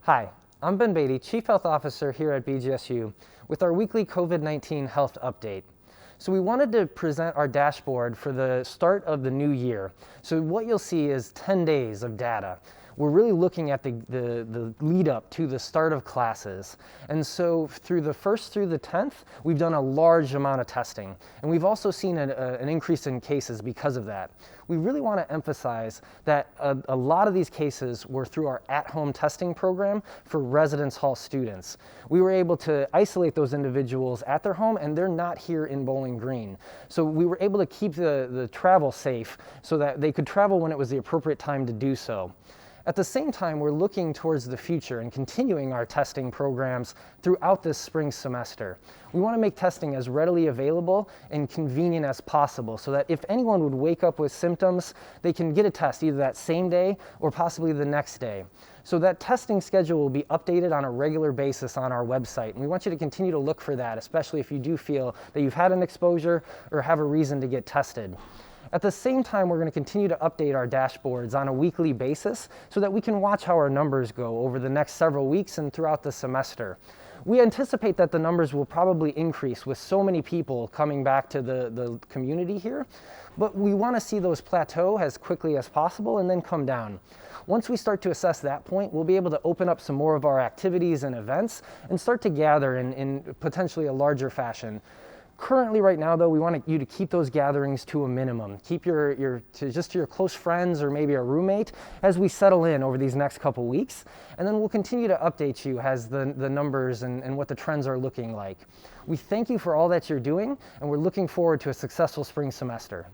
Hi, I'm Ben Beatty, Chief Health Officer here at BGSU with our weekly COVID-19 health update. So we wanted to present our dashboard for the start of the new year. So what you'll see is 10 days of data. We're really looking at the lead up to the start of classes. And so through the 1st through the 10th, we've done a large amount of testing. And we've also seen an increase in cases because of that. We really want to emphasize that a lot of these cases were through our at-home testing program for residence hall students. We were able to isolate those individuals at their home, and they're not here in Bowling Green. So we were able to keep the travel safe so that they could travel when it was the appropriate time to do so. At the same time, we're looking towards the future and continuing our testing programs throughout this spring semester. We want to make testing as readily available and convenient as possible so that if anyone would wake up with symptoms, they can get a test either that same day or possibly the next day. So that testing schedule will be updated on a regular basis on our website. And we want you to continue to look for that, especially if you do feel that you've had an exposure or have a reason to get tested. At the same time, we're going to continue to update our dashboards on a weekly basis so that we can watch how our numbers go over the next several weeks and throughout the semester. We anticipate that the numbers will probably increase with so many people coming back to the community here, but we want to see those plateau as quickly as possible and then come down. Once we start to assess that point, we'll be able to open up some more of our activities and events and start to gather in potentially a larger fashion. Currently, right now, though, we want you to keep those gatherings to a minimum. Keep just your close friends or maybe a roommate as we settle in over these next couple weeks. And then we'll continue to update you as the numbers and what the trends are looking like. We thank you for all that you're doing, and we're looking forward to a successful spring semester.